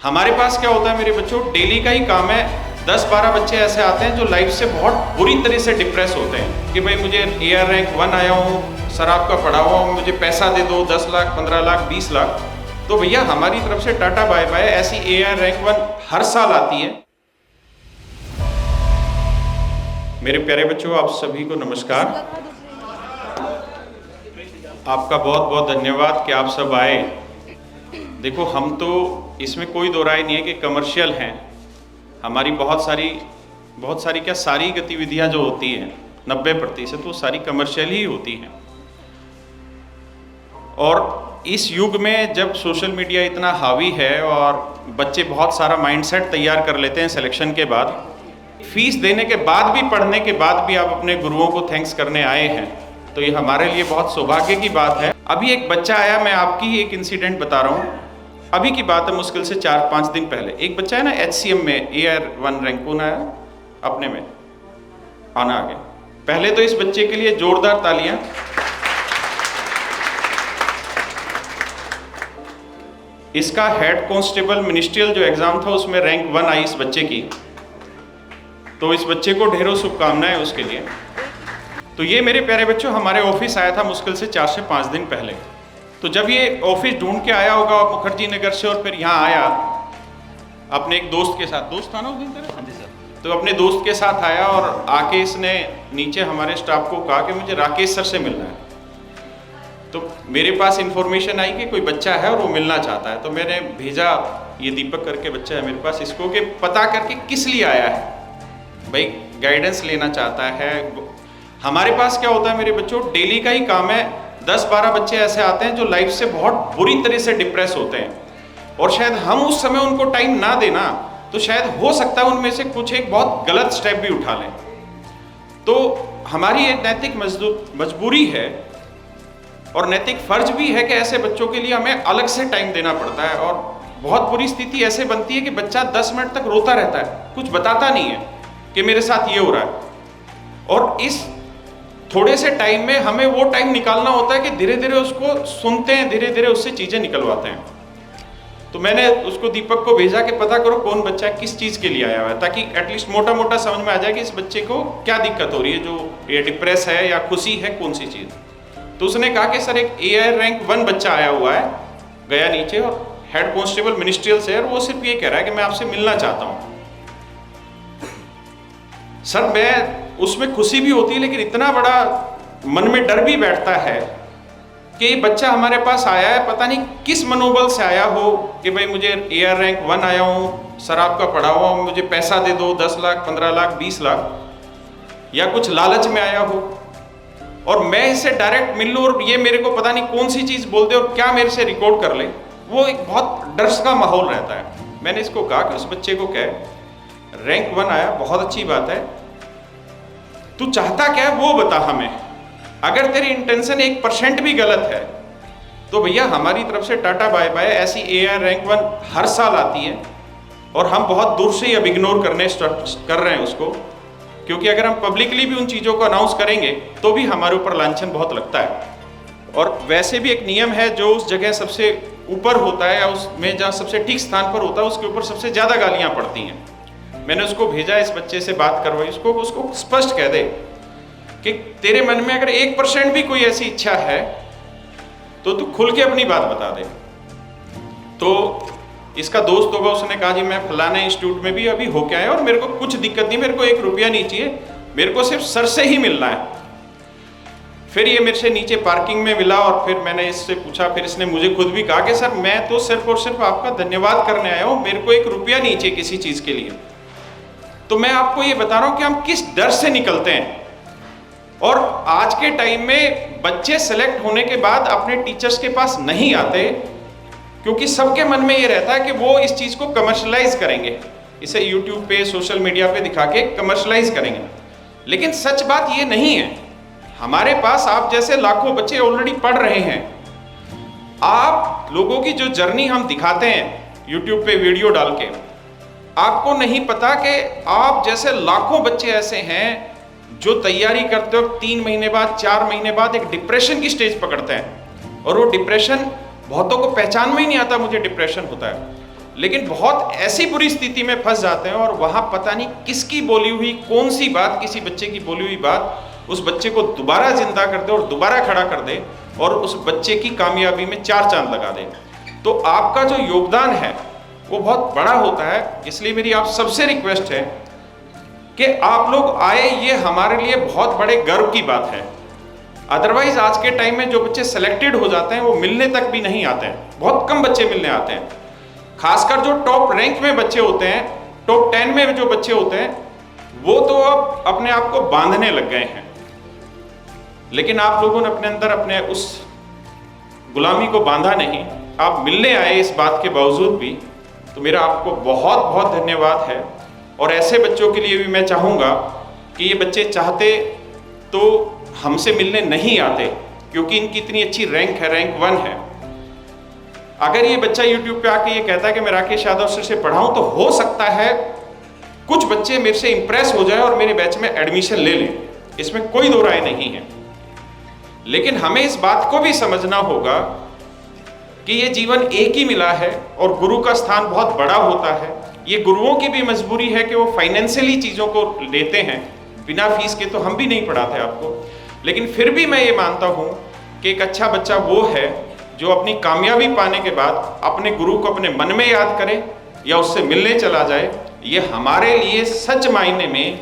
हमारे पास क्या होता है मेरे बच्चों, डेली का ही काम है। 10-12 बच्चे ऐसे आते हैं जो लाइफ से बहुत बुरी तरह से डिप्रेस होते हैं कि भाई मुझे AR रैंक 1 आया हूँ, सर आपका पढ़ा हुआ हूँ, मुझे पैसा दे दो 10 लाख 15 लाख 20 लाख। तो भैया हमारी तरफ से टाटा बाय बाय। ऐसी AR रैंक 1 हर साल आती है। मेरे प्यारे बच्चों, आप सभी को नमस्कार। आपका बहुत बहुत धन्यवाद कि आप सब आए। देखो, हम तो इसमें कोई दो राय नहीं है कि कमर्शियल हैं। हमारी बहुत सारी क्या सारी गतिविधियां जो होती हैं 90% वो सारी कमर्शियल ही होती हैं। और इस युग में जब सोशल मीडिया इतना हावी है और बच्चे बहुत सारा माइंडसेट तैयार कर लेते हैं सिलेक्शन के बाद, फीस देने के बाद भी, पढ़ने के बाद भी आप अपने गुरुओं को थैंक्स करने आए हैं, तो ये हमारे लिए बहुत सौभाग्य की बात है। अभी एक बच्चा आया, मैं आपकी ही एक इंसिडेंट बता रहा हूँ। अभी की बात है, मुश्किल से 4-5 दिन पहले एक बच्चा है ना HCM में AR 1 रैंक कौन आया अपने में, आना आ गया। पहले तो इस बच्चे के लिए जोरदार तालियां। इसका हेड कांस्टेबल मिनिस्ट्रियल जो एग्जाम था उसमें रैंक 1 आई इस बच्चे की, तो इस बच्चे को ढेरों शुभकामनाएं उसके लिए। तो ये मेरे प्यारे बच्चों हमारे ऑफिस आया था मुश्किल से 4 से 5 दिन पहले। तो जब ये ऑफिस ढूंढ के आया होगा मुखर्जी नगर से और फिर यहाँ आया अपने एक दोस्त के साथ, दोस्त था ना उस दिन तेरा? हाँ जी सर। तो अपने दोस्त के साथ आया और आके इसने नीचे हमारे स्टाफ को कहा कि मुझे राकेश सर से मिलना है। तो मेरे पास इंफॉर्मेशन आई कि कोई बच्चा है और वो मिलना चाहता है। तो मैंने भेजा, ये दीपक करके बच्चा है मेरे पास, इसको कि पता करके किस लिए आया है। भाई गाइडेंस लेना चाहता है। हमारे पास क्या होता है मेरे बच्चों, डेली का ही काम है। 10-12 बच्चे ऐसे आते हैं जो लाइफ से बहुत बुरी तरह से डिप्रेस होते हैं और शायद हम उस समय उनको टाइम ना देना, तो शायद हो सकता है उनमें से कुछ एक बहुत गलत स्टेप भी उठा लें। तो हमारी एक नैतिक मजबूरी है और नैतिक फर्ज भी है कि ऐसे बच्चों के लिए हमें अलग से टाइम देना पड़ता है। और बहुत बुरी स्थिति ऐसे बनती है कि बच्चा 10 मिनट तक रोता रहता है, कुछ बताता नहीं है कि मेरे साथ ये हो रहा है। और इस थोड़े से टाइम में हमें वो टाइम निकालना होता है कि धीरे धीरे उसको सुनते हैं, धीरे धीरे उससे चीजें निकलवाते हैं। तो मैंने उसको दीपक को भेजा कि पता करो कौन बच्चा किस चीज के लिए आया हुआ है, ताकि एटलीस्ट मोटा मोटा समझ में आ जाए कि इस बच्चे को क्या दिक्कत हो रही है, जो ये डिप्रेस है या खुशी है, कौन सी चीज। तो उसने कहा कि सर एक AR रैंक 1 बच्चा आया हुआ है, गया नीचे और हेड कांस्टेबल मिनिस्ट्रियल से, और वो सिर्फ ये कह रहा है कि मैं आपसे मिलना चाहता हूँ। सर मैं उसमें खुशी भी होती है, लेकिन इतना बड़ा मन में डर भी बैठता है कि ये बच्चा हमारे पास आया है, पता नहीं किस मनोबल से आया हो कि भाई मुझे AR रैंक 1 आया हूँ, सर आपका पढ़ा हुआ हूँ, मुझे पैसा दे दो 10 लाख 15 लाख 20 लाख, या कुछ लालच में आया हो और मैं इससे डायरेक्ट मिल लूँ और ये मेरे को पता नहीं कौन सी चीज़ बोल दे और क्या मेरे से रिकॉर्ड कर ले। वो एक बहुत डर का माहौल रहता है। मैंने इसको कहा कि उस बच्चे को कहे रैंक 1 आया, बहुत अच्छी बात है, तू चाहता क्या है वो बता हमें। अगर तेरी इंटेंशन 1% भी गलत है तो भैया हमारी तरफ से टाटा बाय बाय। ऐसी AR रैंक 1 हर साल आती है और हम बहुत दूर से ही अब इग्नोर कर रहे हैं उसको, क्योंकि अगर हम पब्लिकली भी उन चीज़ों को अनाउंस करेंगे तो भी हमारे ऊपर लांछन बहुत लगता है। और वैसे भी एक नियम है, जो उस जगह सबसे ऊपर होता है या उसमें जहाँ सबसे ठीक स्थान पर होता है उसके ऊपर सबसे ज़्यादा गालियाँ पड़ती हैं। मैंने उसको भेजा, इस बच्चे से बात करवाई, उसको स्पष्ट कह दे कि तेरे मन में अगर 1% भी कोई ऐसी इच्छा है तो तू खुल के अपनी बात बता दे। तो इसका दोस्त होगा, उसने कहा जी मैं फलाने इंस्टीट्यूट में भी अभी होके आया और मेरे को कुछ दिक्कत नहीं, मेरे को 1 रुपया नहीं चाहिए, मेरे को सिर्फ सर से ही मिलना है। फिर ये मेरे से नीचे पार्किंग में मिला और फिर मैंने इससे पूछा, फिर इसने मुझे खुद भी कहा कि सर मैं तो सिर्फ और सिर्फ आपका धन्यवाद करने आया हूँ, मेरे को 1 रुपया नहीं चाहिए किसी चीज़ के लिए। तो मैं आपको ये बता रहा हूँ कि हम किस डर से निकलते हैं। और आज के टाइम में बच्चे सेलेक्ट होने के बाद अपने टीचर्स के पास नहीं आते, क्योंकि सबके मन में ये रहता है कि वो इस चीज़ को कमर्शलाइज करेंगे, इसे यूट्यूब पे सोशल मीडिया पे दिखा के कमर्शलाइज करेंगे। लेकिन सच बात ये नहीं है। हमारे पास आप जैसे लाखों बच्चे ऑलरेडी पढ़ रहे हैं। आप लोगों की जो जर्नी हम दिखाते हैं यूट्यूब पे वीडियो डाल के, आपको नहीं पता कि आप जैसे लाखों बच्चे ऐसे हैं जो तैयारी करते वक्त 3 महीने बाद 4 महीने बाद एक डिप्रेशन की स्टेज पकड़ते हैं, और वो डिप्रेशन बहुतों को पहचान में ही नहीं आता मुझे डिप्रेशन होता है। लेकिन बहुत ऐसी बुरी स्थिति में फंस जाते हैं और वहां पता नहीं किसकी बोली हुई कौन सी बात, किसी बच्चे की बोली हुई बात उस बच्चे को दोबारा जिंदा कर दे और दोबारा खड़ा कर दे और उस बच्चे की कामयाबी में 4 चांद लगा दे। तो आपका जो योगदान है वो बहुत बड़ा होता है। इसलिए मेरी आप सबसे रिक्वेस्ट है कि आप लोग आए, ये हमारे लिए बहुत बड़े गर्व की बात है। अदरवाइज आज के टाइम में जो बच्चे सेलेक्टेड हो जाते हैं वो मिलने तक भी नहीं आते हैं, बहुत कम बच्चे मिलने आते हैं। खासकर जो टॉप रैंक में बच्चे होते हैं, टॉप 10 में जो बच्चे होते हैं, वो तो अब अपने आप को बांधने लग गए हैं। लेकिन आप लोगों ने अपने अंदर अपने उस गुलामी को बांधा नहीं, आप मिलने आए इस बात के बावजूद भी, तो मेरा आपको बहुत बहुत धन्यवाद है। और ऐसे बच्चों के लिए भी मैं चाहूँगा कि ये बच्चे चाहते तो हमसे मिलने नहीं आते, क्योंकि इनकी इतनी अच्छी रैंक है, रैंक 1 है। अगर ये बच्चा YouTube पे आके ये कहता है कि मैं राकेश यादव सर से पढ़ाऊँ, तो हो सकता है कुछ बच्चे मेरे से इंप्रेस हो जाए और मेरे बैच में एडमिशन ले लें, इसमें कोई दो राय नहीं है। लेकिन हमें इस बात को भी समझना होगा कि ये जीवन एक ही मिला है और गुरु का स्थान बहुत बड़ा होता है। ये गुरुओं की भी मजबूरी है कि वो फाइनेंशियली चीज़ों को लेते हैं, बिना फीस के तो हम भी नहीं पढ़ाते आपको। लेकिन फिर भी मैं ये मानता हूँ कि एक अच्छा बच्चा वो है जो अपनी कामयाबी पाने के बाद अपने गुरु को अपने मन में याद करे या उससे मिलने चला जाए। ये हमारे लिए सच मायने में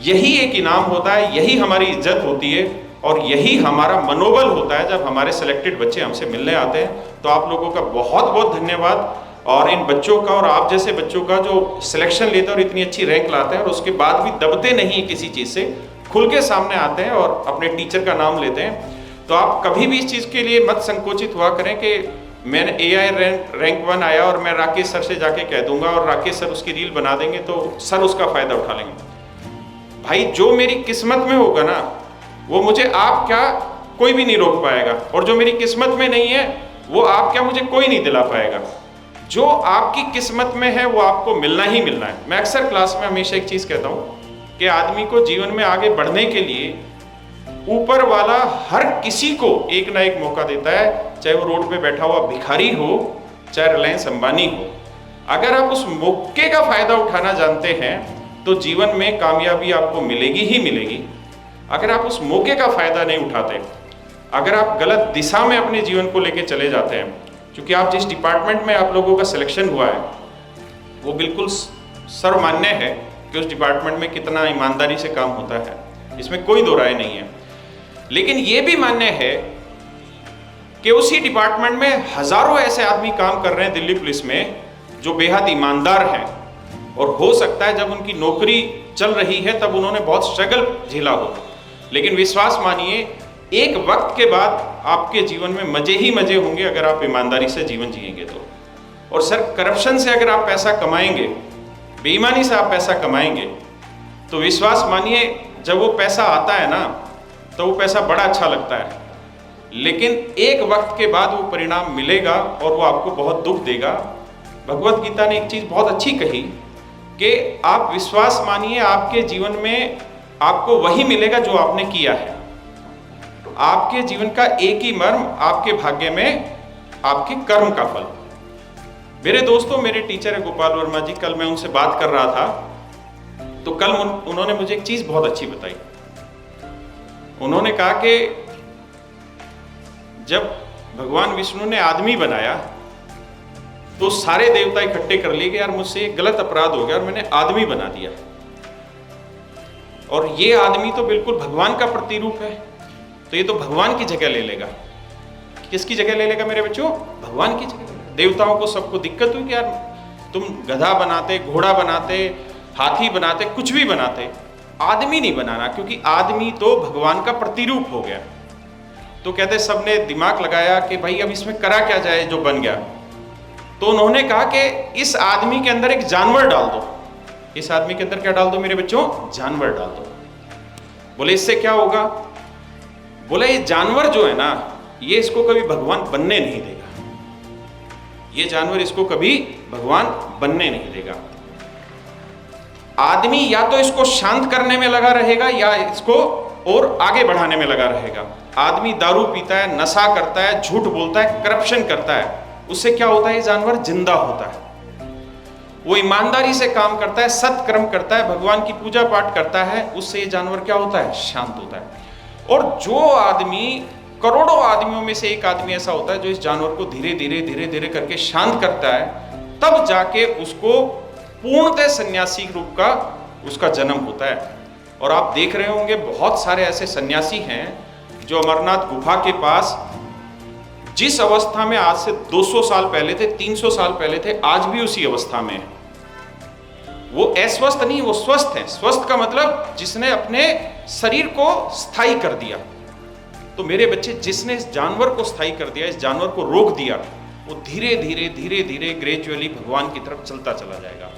यही एक इनाम होता है, यही हमारी इज्जत होती है और यही हमारा मनोबल होता है जब हमारे सिलेक्टेड बच्चे हमसे मिलने आते हैं। तो आप लोगों का बहुत बहुत धन्यवाद, और इन बच्चों का और आप जैसे बच्चों का जो सिलेक्शन लेते हैं और इतनी अच्छी रैंक लाते हैं और उसके बाद भी दबते नहीं किसी चीज़ से, खुल के सामने आते हैं और अपने टीचर का नाम लेते हैं। तो आप कभी भी इस चीज़ के लिए मत संकोचित हुआ करें कि मैंने AI रैंक 1 आया और मैं राकेश सर से जाके कह दूंगा और राकेश सर उसकी रील बना देंगे तो सर उसका फ़ायदा उठा लेंगे। भाई जो मेरी किस्मत में होगा ना, वो मुझे आप क्या कोई भी नहीं रोक पाएगा, और जो मेरी किस्मत में नहीं है वो आप क्या मुझे कोई नहीं दिला पाएगा। जो आपकी किस्मत में है वो आपको मिलना ही मिलना है। मैं अक्सर क्लास में हमेशा एक चीज़ कहता हूँ कि आदमी को जीवन में आगे बढ़ने के लिए ऊपर वाला हर किसी को एक ना एक मौका देता है, चाहे वो रोड पे बैठा हुआ भिखारी हो, चाहे रिलायंस अंबानी हो। अगर आप उस मौके का फायदा उठाना जानते हैं तो जीवन में कामयाबी आपको मिलेगी ही मिलेगी। अगर आप उस मौके का फायदा नहीं उठाते, अगर आप गलत दिशा में अपने जीवन को लेके चले जाते हैं, क्योंकि आप जिस डिपार्टमेंट में आप लोगों का सिलेक्शन हुआ है वो बिल्कुल सर्वमान्य है कि उस डिपार्टमेंट में कितना ईमानदारी से काम होता है, इसमें कोई दो राय नहीं है। लेकिन ये भी मान्य है कि उसी डिपार्टमेंट में हजारों ऐसे आदमी काम कर रहे हैं दिल्ली पुलिस में जो बेहद ईमानदार हैं, और हो सकता है जब उनकी नौकरी चल रही है तब उन्होंने बहुत स्ट्रगल झेला हो। लेकिन विश्वास मानिए, एक वक्त के बाद आपके जीवन में मजे ही मजे होंगे अगर आप ईमानदारी से जीवन जिएंगे तो। और सर, करप्शन से अगर आप पैसा कमाएंगे, बेईमानी से आप पैसा कमाएंगे, तो विश्वास मानिए जब वो पैसा आता है ना तो वो पैसा बड़ा अच्छा लगता है, लेकिन एक वक्त के बाद वो परिणाम मिलेगा और वो आपको बहुत दुख देगा। भगवत गीता ने एक चीज़ बहुत अच्छी कही कि आप विश्वास मानिए आपके जीवन में आपको वही मिलेगा जो आपने किया है। आपके जीवन का एक ही मर्म, आपके भाग्य में आपके कर्म का फल। मेरे दोस्तों, मेरे टीचर है गोपाल वर्मा जी, कल मैं उनसे बात कर रहा था तो कल उन्होंने मुझे एक चीज़ बहुत अच्छी बताई। उन्होंने कहा कि जब भगवान विष्णु ने आदमी बनाया तो सारे देवता इकट्ठे कर लिए कि यार मुझसे एक गलत अपराध हो गया और मैंने आदमी बना दिया, और ये आदमी तो बिल्कुल भगवान का प्रतिरूप है, तो ये तो भगवान की जगह ले लेगा। किसकी जगह ले लेगा मेरे बच्चों? भगवान की जगह। देवताओं को सबको दिक्कत हुई कि यार तुम गधा बनाते, घोड़ा बनाते, हाथी बनाते, कुछ भी बनाते, आदमी नहीं बनाना, क्योंकि आदमी तो भगवान का प्रतिरूप हो गया। तो कहते सबने दिमाग लगाया कि भाई अब इसमें करा क्या जाए जो बन गया। तो उन्होंने कहा कि इस आदमी के अंदर एक जानवर डाल दो। इस आदमी के अंदर क्या डाल दो मेरे बच्चों? जानवर डाल दो। बोले इससे क्या होगा? बोले ये जानवर जो है ना, ये इसको कभी भगवान बनने नहीं देगा। ये जानवर इसको कभी भगवान बनने नहीं देगा। आदमी या तो इसको शांत करने में लगा रहेगा या इसको और आगे बढ़ाने में लगा रहेगा। आदमी दारू पीता है, नशा करता है, झूठ बोलता है, करप्शन करता है, उससे क्या होता है? ये जानवर जिंदा होता है। वो ईमानदारी से काम करता है, सत्कर्म करता है, भगवान की पूजा पाठ करता है, उससे ये जानवर क्या होता है? शांत होता है। और जो आदमी, करोड़ों आदमियों में से एक आदमी ऐसा होता है जो इस जानवर को धीरे धीरे धीरे धीरे करके शांत करता है, तब जाके उसको पूर्णतः सन्यासी रूप का उसका जन्म होता है। और आप देख रहे होंगे बहुत सारे ऐसे सन्यासी हैं जो अमरनाथ गुफा के पास जिस अवस्था में आज से 200 साल पहले थे, 300 साल पहले थे, आज भी उसी अवस्था में है। वो अस्वस्थ नहीं, वो स्वस्थ है। स्वस्थ का मतलब जिसने अपने शरीर को स्थायी कर दिया। तो मेरे बच्चे, जिसने इस जानवर को स्थायी कर दिया, इस जानवर को रोक दिया, वो धीरे धीरे धीरे धीरे ग्रेजुअली भगवान की तरफ चलता चला जाएगा।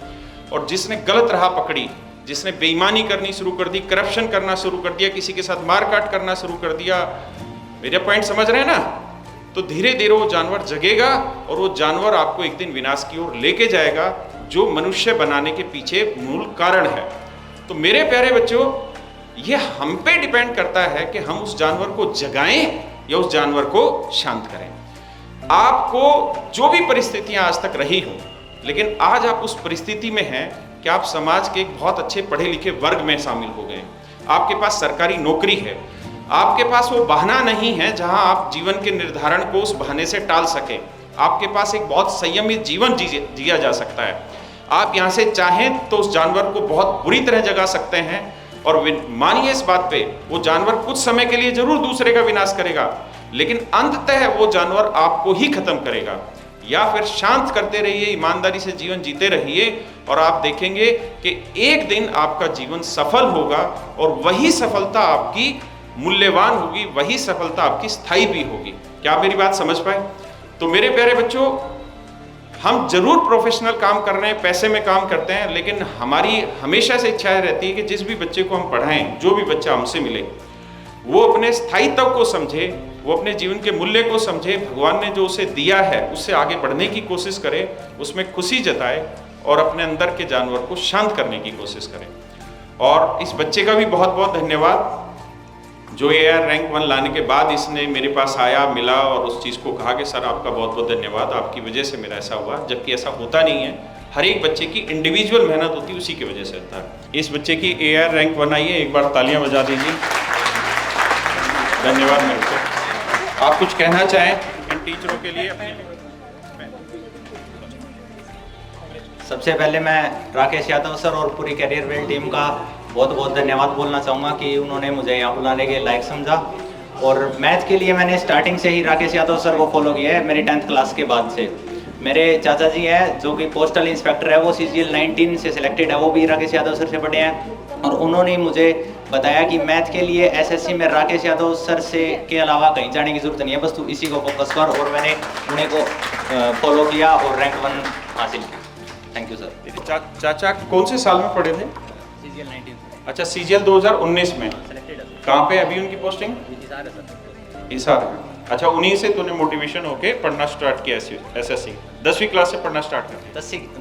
और जिसने गलत राह पकड़ी, जिसने बेईमानी करनी शुरू कर दी, करप्शन करना शुरू कर दिया, किसी के साथ मारकाट करना शुरू कर दिया, मेरे पॉइंट समझ रहे हैं ना, तो धीरे धीरे वो जानवर जगेगा और वो जानवर आपको एक दिन विनाश की ओर लेके जाएगा, जो मनुष्य बनाने के पीछे मूल कारण है। तो मेरे प्यारे बच्चों, ये हम पे डिपेंड करता है कि हम उस जानवर को जगाएं या उस जानवर को शांत करें। आपको जो भी परिस्थितियां आज तक रही हो, लेकिन आज आप उस परिस्थिति में हैं कि आप समाज के एक बहुत अच्छे पढ़े लिखे वर्ग में शामिल हो गए। आपके पास सरकारी नौकरी है, आपके पास वो बहाना नहीं है जहां आप जीवन के निर्धारण को उस बहाने से टाल सके। आपके पास एक बहुत संयमित जीवन जिया जा सकता है। आप यहाँ से चाहें तो उस जानवर को बहुत बुरी तरह जगा सकते हैं, और मानिए इस बात पे, वो जानवर कुछ समय के लिए जरूर दूसरे का विनाश करेगा, लेकिन अंततः वो जानवर आपको ही खत्म करेगा। या फिर शांत करते रहिए, ईमानदारी से जीवन जीते रहिए, और आप देखेंगे कि एक दिन आपका जीवन सफल होगा, और वही सफलता आपकी मूल्यवान होगी, वही सफलता आपकी स्थायी भी होगी। क्या आप मेरी बात समझ पाए? तो मेरे प्यारे बच्चों, हम जरूर प्रोफेशनल काम कर रहे हैं, पैसे में काम करते हैं, लेकिन हमारी हमेशा से इच्छा रहती है कि जिस भी बच्चे को हम पढ़ाएं, जो भी बच्चा हमसे मिले, वो अपने स्थायित्व को समझे, वो अपने जीवन के मूल्य को समझे, भगवान ने जो उसे दिया है उससे आगे बढ़ने की कोशिश करे, उसमें खुशी जताए, और अपने अंदर के जानवर को शांत करने की कोशिश करें। और इस बच्चे का भी बहुत बहुत धन्यवाद, जो AR रैंक 1 लाने के बाद इसने मेरे पास आया, मिला, और उस चीज़ को कहा कि सर आपका बहुत बहुत धन्यवाद, आपकी वजह से मेरा ऐसा हुआ। जबकि ऐसा होता नहीं है, हर एक बच्चे की इंडिविजुअल मेहनत होती है, उसी की वजह से होता है। इस बच्चे की AR रैंक 1 आई है, एक बार तालियां बजा दीजिए। धन्यवाद मेरे को। आप कुछ कहना चाहें इन टीचरों के लिए? सबसे पहले मैं राकेश यादव सर और पूरी कैरियर वेल टीम का बहुत बहुत धन्यवाद बोलना चाहूँगा कि उन्होंने मुझे यहाँ बुलाने के लायक समझा। और मैथ के लिए मैंने स्टार्टिंग से ही राकेश यादव सर को फॉलो किया है, मेरी 10th क्लास के बाद से। मेरे चाचा जी हैं जो कि पोस्टल इंस्पेक्टर है, वो CGL 19 से सिलेक्टेड है, वो भी राकेश यादव सर से पढ़े हैं। और उन्होंने मुझे बताया कि मैथ के लिए SSC में राकेश यादव सर से के अलावा कहीं जाने की जरूरत नहीं है, बस तू इसी को फोकस कर। और मैंने उन्हें को फॉलो किया और रैंक 1 हासिल की। Thank you sir. चाचा कौन से साल में पढ़े थे? CGL 19। अच्छा, CGL 2019 में। सिलेक्टेड है सर। कहाँ पे अभी उनकी पोस्टिंग? हिसार। अच्छा, उन्हीं से तूने मोटिवेशन होके पढ़ना स्टार्ट किया SSC? 10वीं क्लास से पढ़ना स्टार्ट कर दिया?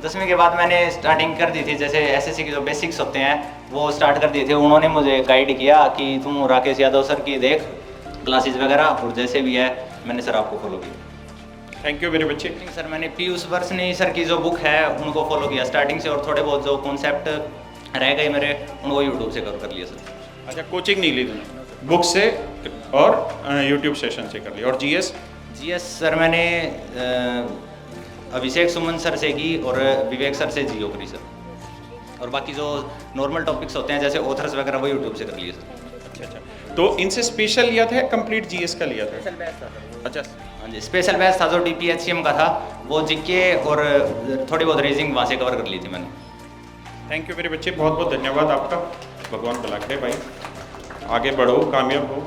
10वीं के बाद मैंने स्टार्टिंग कर दी थी, जैसे SSC के जो बेसिक्स होते हैं वो स्टार्ट कर दिए थे। उन्होंने मुझे गाइड किया कि तुम राकेश यादव सर की देख क्लासेस वगैरह, और जैसे भी है मैंने सर आपको फॉलो किया। थैंक यू मेरे बच्चे। सर मैंने पीयूष वर्षनी सर की जो बुक है उनको फॉलो किया स्टार्टिंग से, और थोड़े बहुत जो कॉन्सेप्ट रह गए मेरे उनको यूट्यूब से कवर कर लिया सर। अच्छा, कोचिंग नहीं ली तूने? बुक से और यूट्यूब सेशन से कर लिया। और GS सर मैंने अभिषेक सुमन सर से की और विवेक सर से जियो करी सर। और बाकी जो नॉर्मल टॉपिक्स होते हैं जैसे ऑथर्स वगैरह वो यूट्यूब से कर लिए सर। अच्छा, तो इनसे स्पेशल लिया था, कंप्लीट GS का लिया था? अच्छा, हाँ जी, स्पेशल बैच था जो DPHCM का था, वो GK और थोड़ी बहुत रीजनिंग वहाँ से कवर कर ली थी मैंने। थैंक यू मेरे बच्चे, बहुत बहुत धन्यवाद आपका। भगवान भला करे भाई, आगे बढ़ो, कामयाब हो।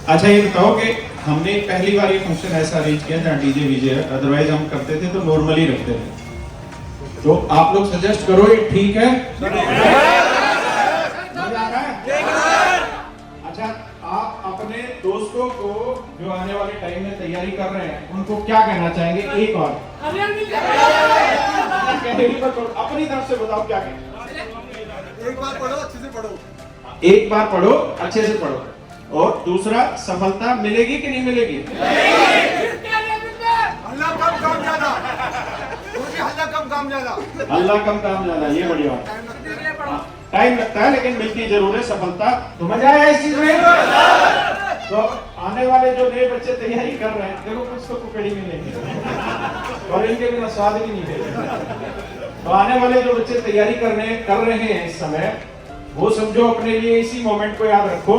अच्छा, ये बताओ कि हमने पहली बार ये फंक्शन ऐसा अरेंज किया जहाँ DJ VJ, अदरवाइज हम करते थे तो नॉर्मली रखते थे। तो आप लोग सजेस्ट करो, ये ठीक है? अच्छा, आप अपने दोस्तों को जो आने वाले टाइम में तैयारी कर रहे हैं उनको क्या कहना चाहेंगे? एक और अपनी तरफ से बताओ क्या कहना। एक बार पढ़ो, अच्छे से पढ़ो। एक बार पढ़ो, अच्छे से पढ़ो। और दूसरा, सफलता मिलेगी कि नहीं मिलेगी? हल्ला कम ज्यादा, हल्ला कम काम ज्यादा। अल्लाह कम काम ज्यादा, ये बढ़िया बात। टाइम लगता है लेकिन मिलती जरूर है सफलता। तो मजा आया इस चीज में। तो आने वाले जो नए बच्चे तैयारी कर रहे हैं, देखो कुछ तो कुकड़ी मिलेंगे और इनके बिना स्वाद भी नहीं मिलेगा। तो आने वाले जो बच्चे तैयारी कर रहे हैं इस समय, वो समझो अपने लिए इसी मोमेंट को याद रखो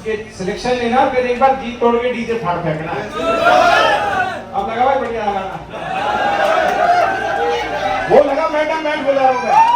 कि सिलेक्शन लेना, फिर एक बार जीत तोड़ के डीजे फाड़ फेंकना है। अब लगा भाई बढ़िया लगा, वो लगा मैडम मैं बोला हूँ मैं।